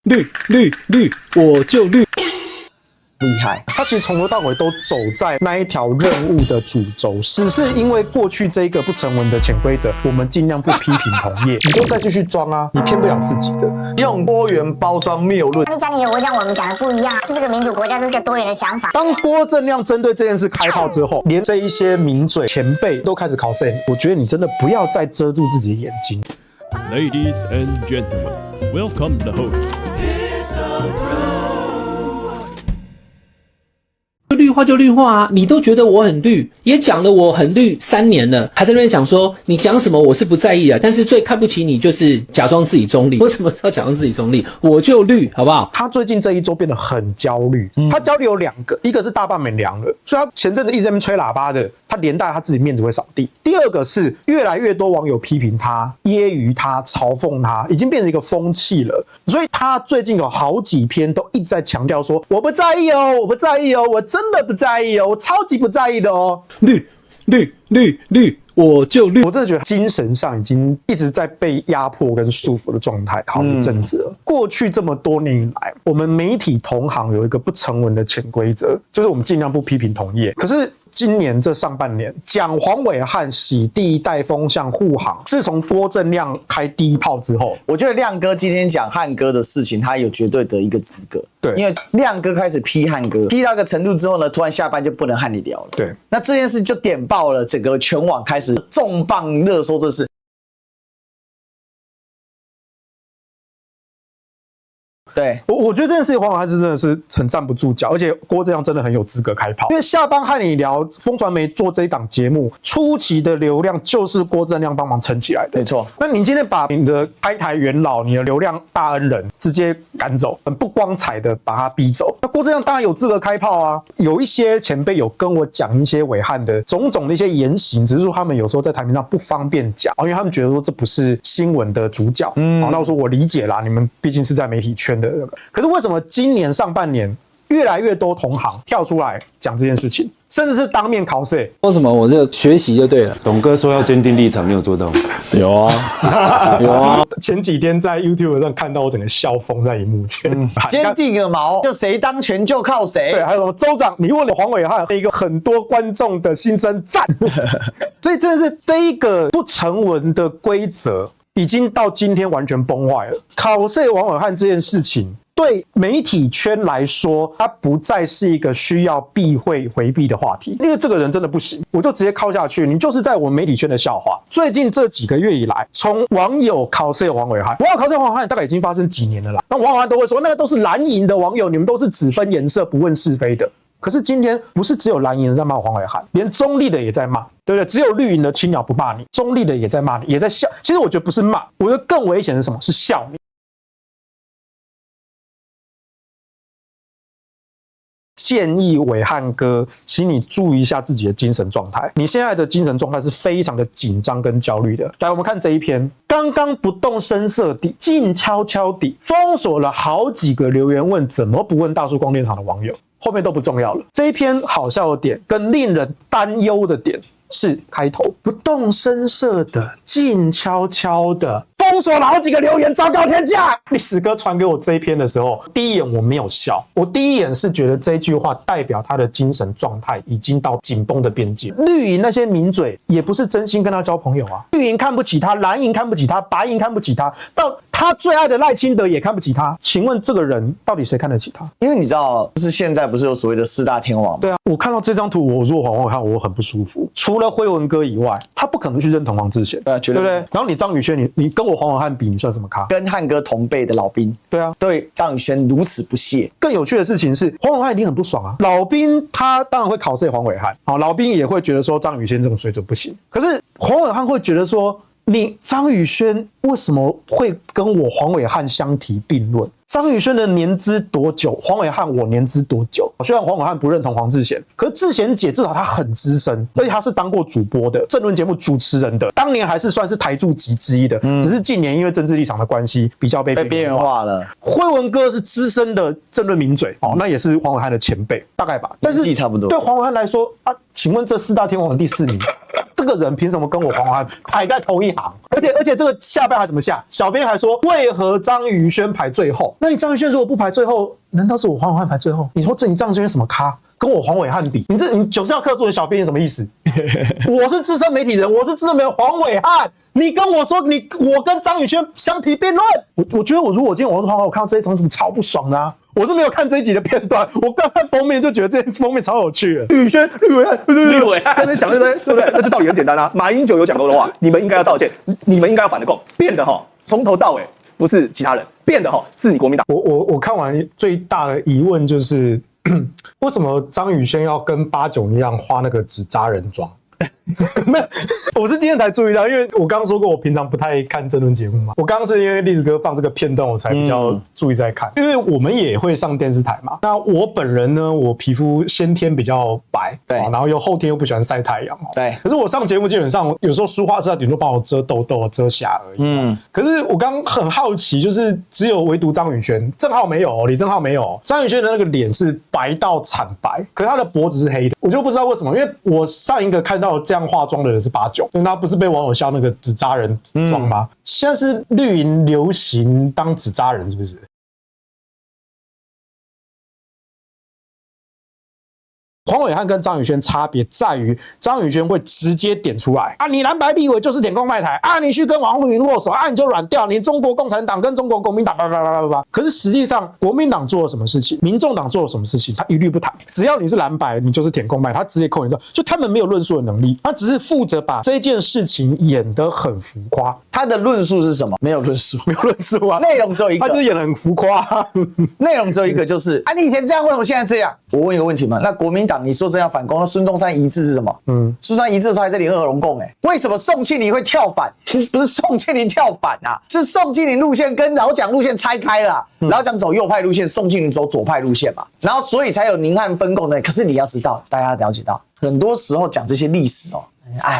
绿，我就绿。厉害，他其实从头到尾都走在那一条任务的主轴，只是因为过去这个不成文的潜规则，我们尽量不批评同业，你就再继续装啊，你骗不了自己的。用多元包装谬论。家庭有国家我们讲的不一样，是这个民主国家，这是个多元的想法。当郭正亮针对这件事开炮之后，连这一些名嘴前辈都开始考试，我觉得你真的不要再遮住自己的眼睛。Ladies and gentlemen, welcome the host. 绿化就绿化啊，你都觉得我很绿，也讲了我很绿3年了，还在那边讲说你讲什么我是不在意啊，但是最看不起你就是假装自己中立。我什么时候假装自己中立？我就绿，好不好？他最近这一周变得很焦虑，他焦虑有2个，一个是大半没凉了，所以他前阵子一直在那边吹喇叭的，他连带他自己面子会扫地。第二个是越来越多网友批评他、揶揄他、嘲讽他，已经变成一个风气了。所以他最近有好几篇都一直在强调说：“我不在意哦，我不在意哦，我真的不在意哦，我超级不在意的哦。”绿，我就绿。我真的觉得精神上已经一直在被压迫跟束缚的状态好一阵子了。过去这么多年以来，我们媒体同行有一个不成文的潜规则，就是我们尽量不批评同业。可是今年这上半年，讲黄伟汉洗地带风向护航，自从郭正亮开第一炮之后，我觉得亮哥今天讲汉哥的事情，他有绝对的一个资格。对，因为亮哥开始批汉哥，批到一个程度之后呢，突然下班就不能和你聊了。对，那这件事就点爆了整个全网，开始重磅热搜这事。对，我觉得这件事情黄伟汉真的是很站不住脚，而且郭正亮真的很有资格开炮，因为下班和你聊，风传媒做这一档节目，初期的流量就是郭正亮帮忙撑起来的。没错，那你今天把你的开台元老、你的流量大恩人直接赶走，很不光彩的把他逼走，那郭正亮当然有资格开炮啊。有一些前辈有跟我讲一些伟汉的种种的一些言行，只是说他们有时候在台面上不方便讲，因为他们觉得说这不是新闻的主角。那我说我理解啦，你们毕竟是在媒体圈的。可是为什么今年上半年越来越多同行跳出来讲这件事情，甚至是当面考试？说什么我这学习就对了。董哥说要坚定立场，没有做到。有啊，有啊。前几天在 YouTube 上看到我整个笑疯在荧幕前，坚定个毛，就谁当权就靠谁。对，还有什么州长，你问了黄伟汉一个很多观众的心声赞，所以真的是这一个不成文的规则。已经到今天完全崩坏了。考试王伟汉这件事情，对媒体圈来说，它不再是一个需要避讳回避的话题，因为这个人真的不行，我就直接敲下去，你就是在我们媒体圈的笑话。最近这几个月以来，从网友考试王伟汉，网友考试王伟汉大概已经发生几年了啦。那王伟汉都会说，那个都是蓝营的网友，你们都是只分颜色不问是非的。可是今天不是只有蓝营的在骂黄伟汉，连中立的也在骂，对不对？只有绿营的青鸟不骂你，中立的也在骂你，也在笑。其实我觉得不是骂，我觉得更危险的是什么？是笑你。建议伟汉哥，请你注意一下自己的精神状态。你现在的精神状态是非常的紧张跟焦虑的。来，我们看这一篇，刚刚不动声色地、静悄悄地封锁了好几个留言问怎么不问大树光电厂的网友。后面都不重要了。这一篇好笑的点跟令人担忧的点是开头，不动声色的、静悄悄的封锁了好几个留言，昭告天下。历史哥传给我这一篇的时候，第一眼我没有笑，我第一眼是觉得这句话代表他的精神状态已经到紧绷的边界。绿营那些名嘴也不是真心跟他交朋友啊，绿营看不起他，蓝营看不起他，白营看不起他，到他最爱的赖清德也看不起他。请问这个人到底谁看得起他？因为你知道，就是现在不是有所谓的4大天王吗？对啊，我看到这张图，我如果黄伟汉，我很不舒服。除了辉文哥以外，他不可能去认同黄智贤，绝对对不对？然后你张宇轩，你跟我黄伟汉比，你算什么咖？跟汉哥同辈的老兵，对啊，对张宇轩如此不屑。更有趣的事情是，黄伟汉一定很不爽啊。老兵他当然会考试黄伟汉，老兵也会觉得说张宇轩这种水准不行。可是黄伟汉会觉得说，你张宇轩为什么会跟我黄伟汉相提并论？张宇轩的年资多久？黄伟汉我年资多久？虽然黄伟汉不认同黄智贤，可是智贤姐至少她很资深，而且她是当过主播的、政论节目主持人的，当年还是算是台柱级之一的。只是近年因为政治立场的关系，比较被边缘化了。辉文哥是资深的政论名嘴，那也是黄伟汉的前辈，大概吧。但是差不多。对黄伟汉来说啊，请问这4大天王的第4名，这个人凭什么跟我黄伟汉排在同一行？而而且这个下标还怎么下？小编还说为何张宇轩排最后？那你张宇轩如果不排最后，难道是我黄伟汉排最后？你说你张宇轩什么咖？跟我黄伟汉比，你90要客诉的小编是什么意思？我是资深媒体人，我是资深媒体人黄伟汉，你跟我说我跟张宇轩相提并论，我觉得如果今天我是黄伟汉，我看到这一种超不爽的啊！我是没有看这一集的片段，我刚看封面就觉得这封面超有趣的。宇轩、吕伟汉，刚才讲这些，对不对？那这道理很简单啊。马英九有讲过的话，你们应该要道歉，你们应该要反得共，变的从头到尾不是其他人，变的是你国民党。我看完最大的疑问就是。为什么张宇轩要跟89一样画那个纸扎人妆？没有，我是今天才注意到，因为我刚刚说过，我平常不太看政论节目嘛。我刚刚是因为栗子哥放这个片段，我才比较注意在看。因为我们也会上电视台嘛。那我本人呢，我皮肤先天比较白，对，然后后天又不喜欢晒太阳，对。可是我上节目基本上有时候梳化是顶多帮我遮痘痘、遮瑕而已。可是我刚很好奇，就是只有唯独张宇轩，郑浩没有，李正浩没有。张宇轩的那个脸是白到惨白，可是他的脖子是黑的，我就不知道为什么。因为我上一个看到这样化妆的人是89，所以他不是被网友笑那个纸扎人妆吗？现在是绿营流行当纸扎人，是不是？黄伟汉跟张宇轩差别在于，张宇轩会直接点出来啊，你蓝白立委就是舔共卖台啊，你去跟王宏云握手啊，你就软掉，你中国共产党跟中国国民党叭叭叭叭叭。可是实际上，国民党做了什么事情，民众党做了什么事情，他一律不谈。只要你是蓝白，你就是舔共卖，他直接扣你。就他们没有论述的能力，他只是负责把这件事情演得很浮夸。他的论述是什么？没有论述，没有论述啊，内容只有一个，他就是演得很浮夸。内容只有一个，就是啊，你以前这样，为什么现在这样？我问一个问题嘛，那国民党你说这样反攻，那孙中山遗志是什么？孙中山遗志的时候还在联合容共为什么宋庆龄会跳反？其实不是宋庆龄跳反啊，是宋庆龄路线跟老蒋路线拆开了老蒋走右派路线，宋庆龄走左派路线嘛，然后所以才有宁汉分共的。可是你要知道，大家了解到，很多时候讲这些历史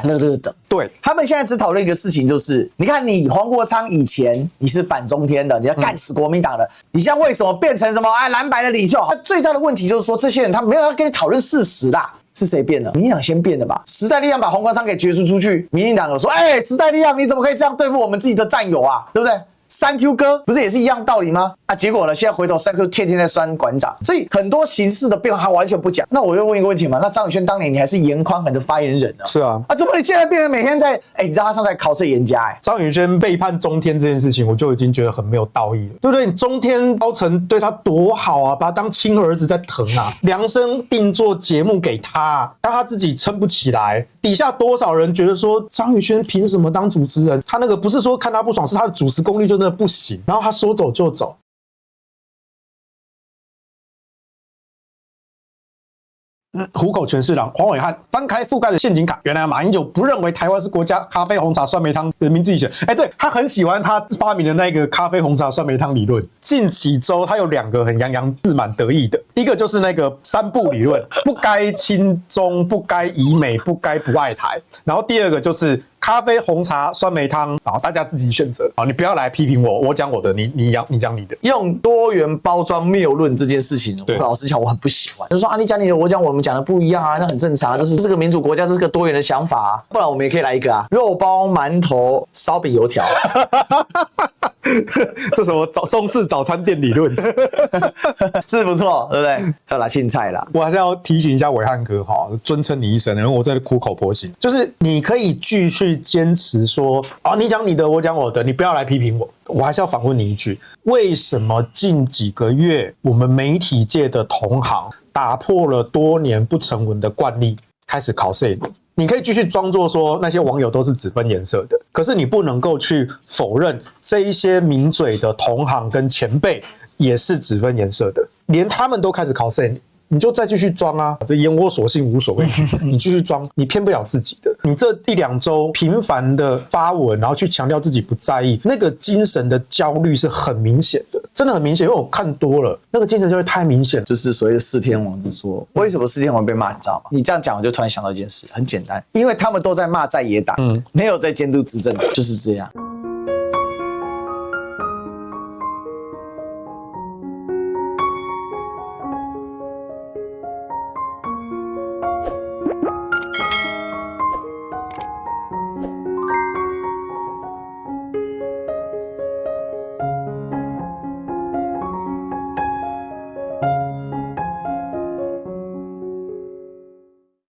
乐的。对，他们现在只讨论一个事情，就是你看你黄国昌以前你是反中天的，你要干死国民党的，你现在为什么变成什么蓝白的领袖？最大的问题就是说，这些人他没有要跟你讨论事实啦。是谁变的？民进党先变的吧？时代力量把黄国昌给决出去，民进党有说，时代力量你怎么可以这样对付我们自己的战友啊？对不对？3Q 哥不是也是一样道理吗？结果呢？现在回头3Q 天天在酸馆长，所以很多形式的变化他完全不讲。那我又问一个问题嘛？那张宇轩当年你还是严宽恒的发言人呢？是啊，怎么你现在变成每天在你知道他上台考试严家张宇轩背叛中天这件事情，我就已经觉得很没有道义了，对不对？你中天高层对他多好啊，把他当亲儿子在疼啊，量身定做节目给他，但他自己撑不起来，底下多少人觉得说张宇轩凭什么当主持人？他那个不是说看他不爽，是他的主持功力就真的不行，然后他说走就走。虎口全是狼，黄伟汉翻开覆盖的陷阱卡，原来马英九不认为台湾是国家咖啡红茶酸梅汤人民自己选，对，他很喜欢他发明的那个咖啡红茶酸梅汤理论。近几周他有2个很洋洋自满得意的，一个就是那个3不理论，不该亲中，不该以美，不该不爱台，然后第2个就是咖啡红茶酸梅汤，然后大家自己选择，你不要来批评我，我讲我的，你讲你的。用多元包装谬论这件事情，我老实讲我很不喜欢。就是说你讲你的，我讲我们讲的不一样啊，那很正常，这是个民主国家，这是个多元的想法啊。不然我们也可以来一个肉包、馒头、烧饼、油条。这什么中式早餐店理论是不错，对不对？还有啦，青菜啦。我还是要提醒一下伟汉哥尊称你一声，因为我真的苦口婆心。就是你可以继续坚持说你讲你的，我讲我的，你不要来批评我。我还是要反问你一句：为什么近几个月我们媒体界的同行打破了多年不成文的惯例，开始考试你？你可以继续装作说那些网友都是只分颜色的，可是你不能够去否认这一些名嘴的同行跟前辈也是只分颜色的，连他们都开始考试你就再继续装啊，就言我所信无所谓，你继续装，你骗不了自己的。你这1-2周频繁的发文，然后去强调自己不在意，那个精神的焦虑是很明显的，真的很明显，因为我看多了，那个精神焦虑太明显了。就是所谓的4天王之说，为什么4天王被骂？你知道吗？你这样讲，我就突然想到一件事，很简单，因为他们都在骂在野党，没有在监督执政的，就是这样。